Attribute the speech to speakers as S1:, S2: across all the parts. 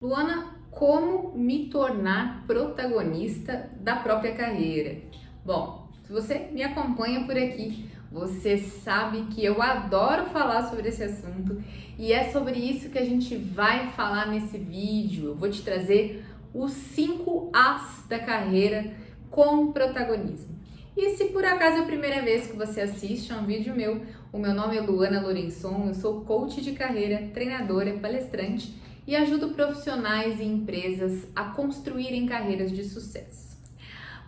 S1: Luana, como me tornar protagonista da própria carreira? Bom, se você me acompanha por aqui, você sabe que eu adoro falar sobre esse assunto e é sobre isso que a gente vai falar nesse vídeo. Eu vou te trazer os 5 As da carreira com protagonismo. E se por acaso é a primeira vez que você assiste a um vídeo meu, o meu nome é Luana Lourençon, eu sou coach de carreira, treinadora, palestrante e ajudo profissionais e empresas a construírem carreiras de sucesso.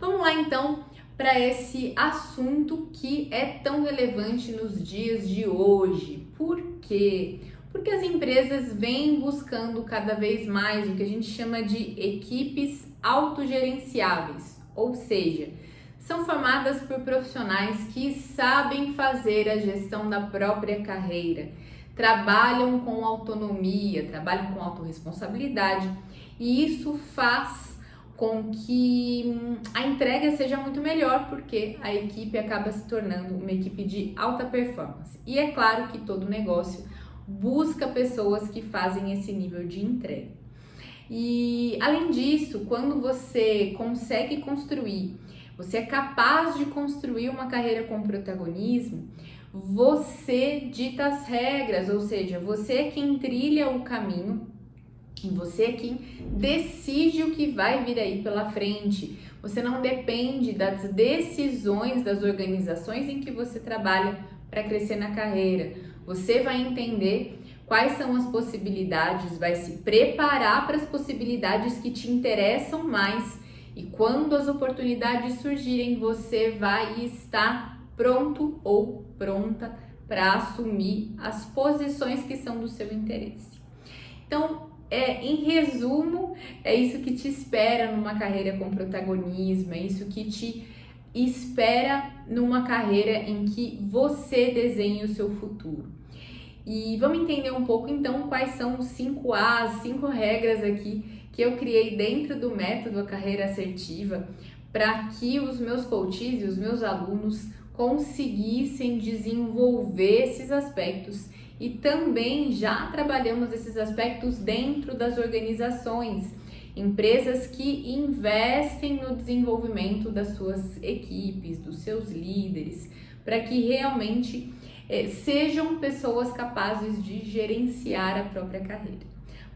S1: Vamos lá então para esse assunto que é tão relevante nos dias de hoje. Por quê? Porque as empresas vêm buscando cada vez mais o que a gente chama de equipes autogerenciáveis, ou seja, são formadas por profissionais que sabem fazer a gestão da própria carreira, trabalham com autonomia, trabalham com autorresponsabilidade e isso faz com que a entrega seja muito melhor porque a equipe acaba se tornando uma equipe de alta performance. E é claro que todo negócio busca pessoas que fazem esse nível de entrega. E além disso, quando você consegue construir, você é capaz de construir uma carreira com protagonismo, você dita as regras, ou seja, você é quem trilha o caminho e você é quem decide o que vai vir aí pela frente. Você não depende das decisões das organizações em que você trabalha para crescer na carreira. Você vai entender quais são as possibilidades, vai se preparar para as possibilidades que te interessam mais e quando as oportunidades surgirem, você vai estar pronto ou pronta para assumir as posições que são do seu interesse. Então, em resumo, é isso que te espera numa carreira com protagonismo, é isso que te espera numa carreira em que você desenhe o seu futuro. E vamos entender um pouco então quais são os 5 As, 5 regras aqui que eu criei dentro do método A Carreira Assertiva para que os meus coaches e os meus alunos conseguissem desenvolver esses aspectos e também já trabalhamos esses aspectos dentro das organizações, empresas que investem no desenvolvimento das suas equipes, dos seus líderes, para que realmente sejam pessoas capazes de gerenciar a própria carreira.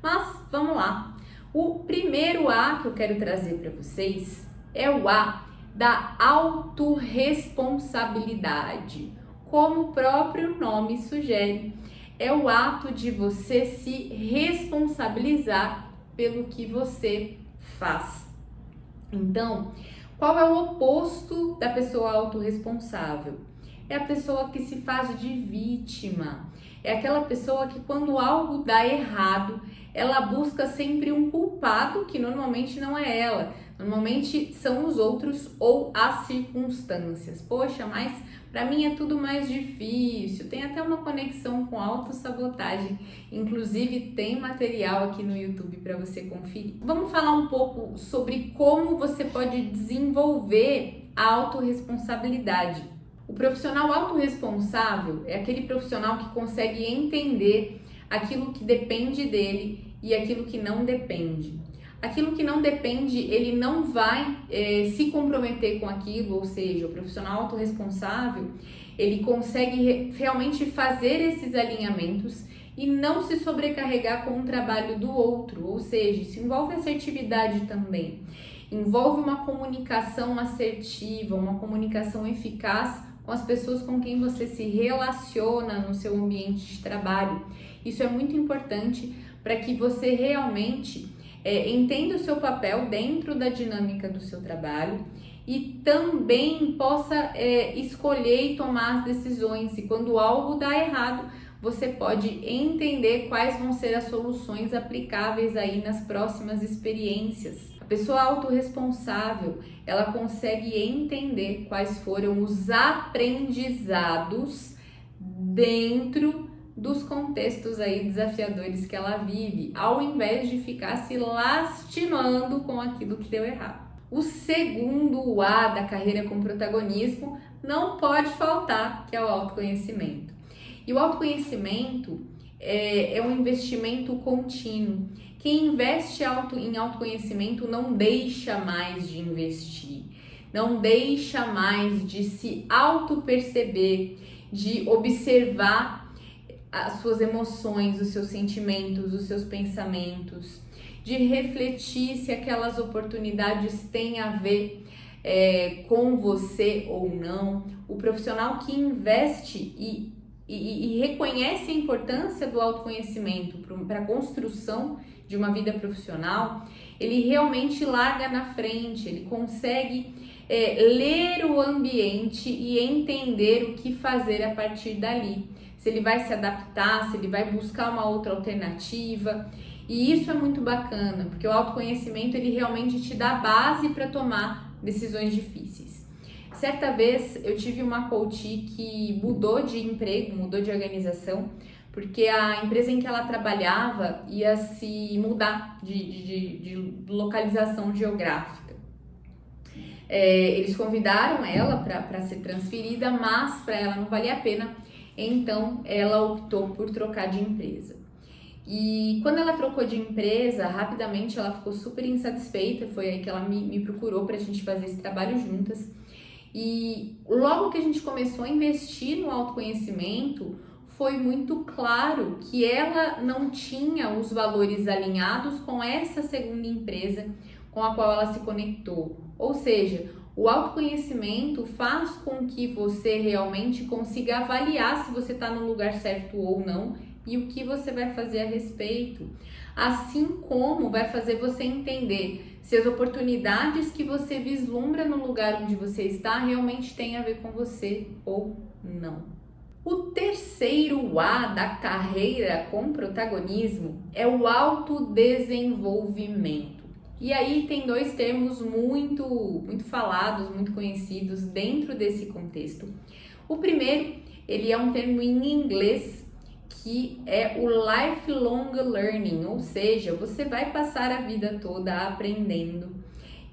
S1: Mas vamos lá, o primeiro A que eu quero trazer para vocês é o A da autorresponsabilidade. Como o próprio nome sugere, é o ato de você se responsabilizar pelo que você faz. Então, qual é o oposto da pessoa autorresponsável? É a pessoa que se faz de vítima. É aquela pessoa que quando algo dá errado, ela busca sempre um culpado, que normalmente não é ela. Normalmente são os outros ou as circunstâncias. Poxa, mas para mim é tudo mais difícil. Tem até uma conexão com autossabotagem. Inclusive tem material aqui no YouTube para você conferir. Vamos falar um pouco sobre como você pode desenvolver a autorresponsabilidade. O profissional autorresponsável é aquele profissional que consegue entender aquilo que depende dele e aquilo que não depende. Aquilo que não depende, ele não vai se comprometer com aquilo, ou seja, o profissional autorresponsável, ele consegue realmente fazer esses alinhamentos e não se sobrecarregar com o trabalho do outro, ou seja, isso envolve assertividade também, envolve uma comunicação assertiva, uma comunicação eficaz com as pessoas com quem você se relaciona no seu ambiente de trabalho. Isso é muito importante para que você realmente entenda o seu papel dentro da dinâmica do seu trabalho e também possa escolher e tomar as decisões. E quando algo dá errado, você pode entender quais vão ser as soluções aplicáveis aí nas próximas experiências. A pessoa autorresponsável, ela consegue entender quais foram os aprendizados dentro dos contextos aí desafiadores que ela vive, ao invés de ficar se lastimando com aquilo que deu errado. O segundo A da carreira com protagonismo não pode faltar, que é o autoconhecimento. E o autoconhecimento é um investimento contínuo, Quem investe em autoconhecimento não deixa mais de investir, não deixa mais de se auto-perceber, de observar as suas emoções, os seus sentimentos, os seus pensamentos, de refletir se aquelas oportunidades têm a ver com você ou não. O profissional que investe e reconhece a importância do autoconhecimento para a construção de uma vida profissional, ele realmente larga na frente, ele consegue ler o ambiente e entender o que fazer a partir dali. Se ele vai se adaptar, se ele vai buscar uma outra alternativa. E isso é muito bacana, porque o autoconhecimento ele realmente te dá base para tomar decisões difíceis. Certa vez eu tive uma coach que mudou de emprego, mudou de organização, porque a empresa em que ela trabalhava ia se mudar de localização geográfica. Eles convidaram ela para ser transferida, mas para ela não valia a pena, então ela optou por trocar de empresa. E quando ela trocou de empresa, rapidamente ela ficou super insatisfeita, foi aí que ela me procurou para a gente fazer esse trabalho juntas. E logo que a gente começou a investir no autoconhecimento, foi muito claro que ela não tinha os valores alinhados com essa segunda empresa com a qual ela se conectou. Ou seja, o autoconhecimento faz com que você realmente consiga avaliar se você está no lugar certo ou não e o que você vai fazer a respeito. Assim como vai fazer você entender se as oportunidades que você vislumbra no lugar onde você está realmente têm a ver com você ou não. O terceiro A da carreira com protagonismo é o autodesenvolvimento. E aí tem dois termos muito falados, muito conhecidos dentro desse contexto. O primeiro, ele é um termo em inglês que é o lifelong learning, ou seja, você vai passar a vida toda aprendendo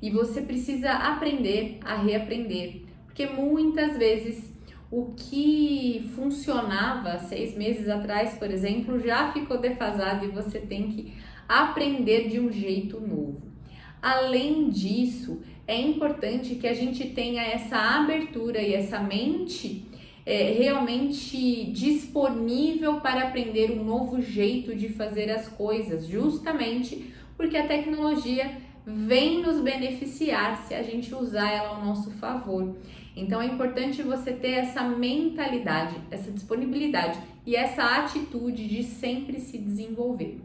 S1: e você precisa aprender a reaprender, porque muitas vezes o que funcionava 6 meses atrás, por exemplo, já ficou defasado e você tem que aprender de um jeito novo. Além disso, é importante que a gente tenha essa abertura e essa mente realmente disponível para aprender um novo jeito de fazer as coisas, justamente porque a tecnologia vem nos beneficiar se a gente usar ela ao nosso favor. Então é importante você ter essa mentalidade, essa disponibilidade e essa atitude de sempre se desenvolver.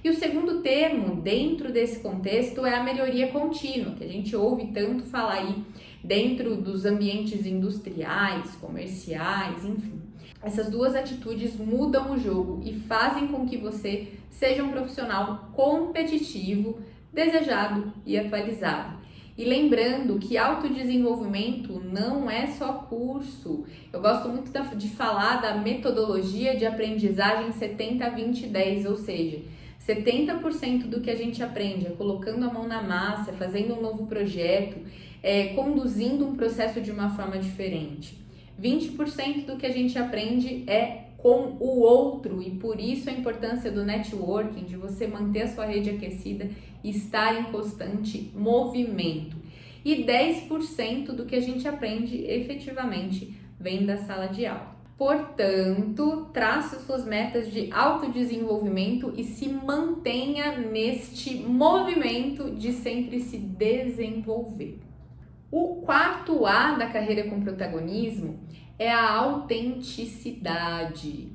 S1: E o segundo termo dentro desse contexto é a melhoria contínua, que a gente ouve tanto falar aí dentro dos ambientes industriais, comerciais, enfim. Essas duas atitudes mudam o jogo e fazem com que você seja um profissional competitivo, desejado e atualizado. E lembrando que autodesenvolvimento não é só curso. Eu gosto muito de falar da metodologia de aprendizagem 70-20-10, ou seja, 70% do que a gente aprende é colocando a mão na massa, fazendo um novo projeto, conduzindo um processo de uma forma diferente. 20% do que a gente aprende é com o outro e por isso a importância do networking, de você manter a sua rede aquecida e estar em constante movimento. E 10% do que a gente aprende efetivamente vem da sala de aula. Portanto, trace suas metas de autodesenvolvimento e se mantenha neste movimento de sempre se desenvolver. O quarto A da carreira com protagonismo é a autenticidade.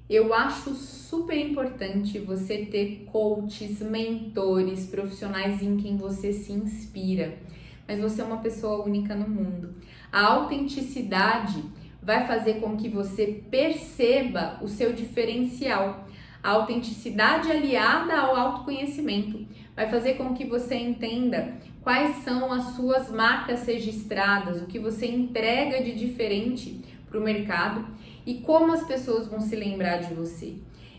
S1: Eu acho super importante você ter coaches, mentores, profissionais em quem você se inspira, mas você é uma pessoa única no mundo. A autenticidade vai fazer com que você perceba o seu diferencial. A autenticidade aliada ao autoconhecimento vai fazer com que você entenda quais são as suas marcas registradas, o que você entrega de diferente para o mercado e como as pessoas vão se lembrar de você.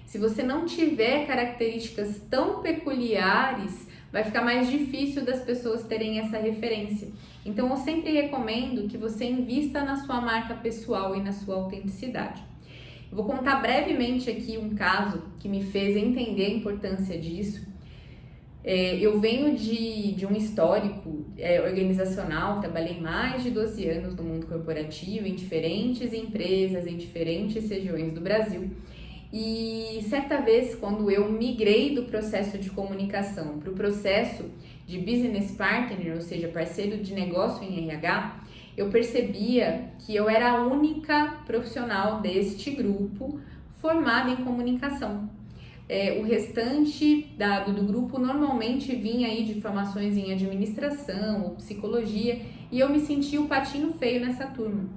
S1: Se você não tiver características tão peculiares, vai ficar mais difícil das pessoas terem essa referência. Então, eu sempre recomendo que você invista na sua marca pessoal e na sua autenticidade. Eu vou contar brevemente aqui um caso que me fez entender a importância disso. Eu venho de um histórico organizacional, trabalhei mais de 12 anos no mundo corporativo, em diferentes empresas, em diferentes regiões do Brasil. E certa vez, quando eu migrei do processo de comunicação para o processo de business partner, ou seja, parceiro de negócio em RH, eu percebia que eu era a única profissional deste grupo formada em comunicação. O restante do grupo normalmente vinha aí de formações em administração ou psicologia, e eu me senti o patinho feio nessa turma.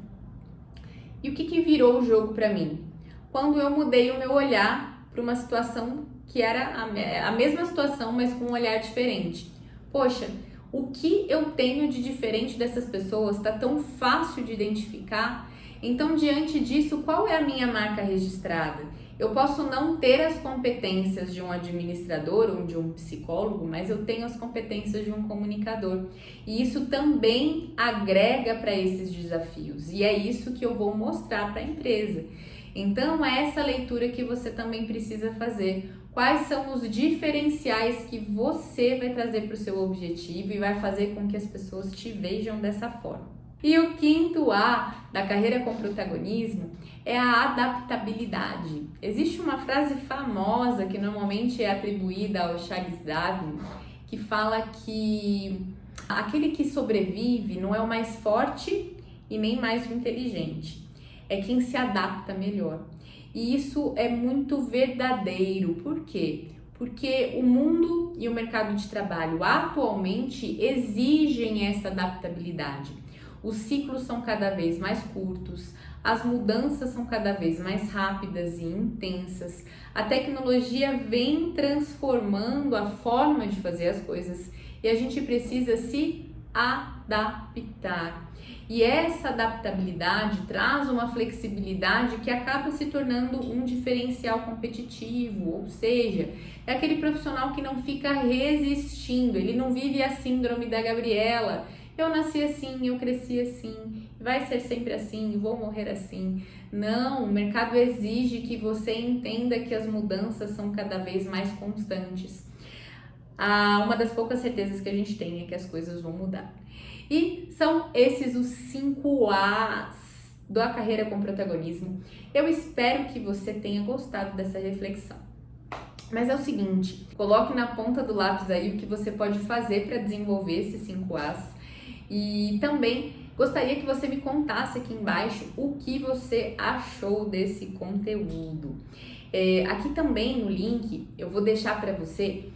S1: E o que virou o jogo para mim? Quando eu mudei o meu olhar para uma situação que era a mesma situação, mas com um olhar diferente. Poxa, o que eu tenho de diferente dessas pessoas está tão fácil de identificar. Então, diante disso, qual é a minha marca registrada? Eu posso não ter as competências de um administrador ou de um psicólogo, mas eu tenho as competências de um comunicador. E isso também agrega para esses desafios. E é isso que eu vou mostrar para a empresa. Então, é essa leitura que você também precisa fazer. Quais são os diferenciais que você vai trazer para o seu objetivo e vai fazer com que as pessoas te vejam dessa forma. E o quinto A da carreira com protagonismo é a adaptabilidade. Existe uma frase famosa que normalmente é atribuída ao Charles Darwin, que fala que aquele que sobrevive não é o mais forte e nem mais o inteligente, é quem se adapta melhor. E isso é muito verdadeiro. Por quê? Porque o mundo e o mercado de trabalho atualmente exigem essa adaptabilidade. Os ciclos são cada vez mais curtos, as mudanças são cada vez mais rápidas e intensas, a tecnologia vem transformando a forma de fazer as coisas e a gente precisa se adaptar. E essa adaptabilidade traz uma flexibilidade que acaba se tornando um diferencial competitivo, ou seja, é aquele profissional que não fica resistindo, ele não vive a síndrome da Gabriela. Eu nasci assim, eu cresci assim, vai ser sempre assim, vou morrer assim. Não, o mercado exige que você entenda que as mudanças são cada vez mais constantes. Uma das poucas certezas que a gente tem é que as coisas vão mudar. E são esses os 5 A's da carreira com protagonismo. Eu espero que você tenha gostado dessa reflexão. Mas é o seguinte, coloque na ponta do lápis aí o que você pode fazer para desenvolver esses 5 A's. E também gostaria que você me contasse aqui embaixo o que você achou desse conteúdo. Aqui também no link eu vou deixar para você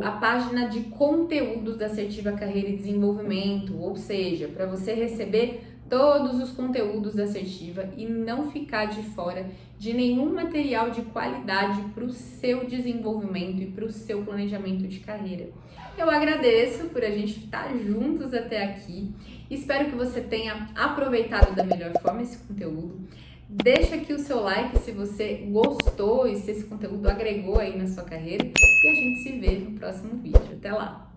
S1: a página de conteúdos da Assertiva Carreira e Desenvolvimento, ou seja, para você receber todos os conteúdos da Assertiva e não ficar de fora de nenhum material de qualidade para o seu desenvolvimento e para o seu planejamento de carreira. Eu agradeço por a gente estar juntos até aqui. Espero que você tenha aproveitado da melhor forma esse conteúdo. Deixa aqui o seu like se você gostou e se esse conteúdo agregou aí na sua carreira. E a gente se vê no próximo vídeo. Até lá!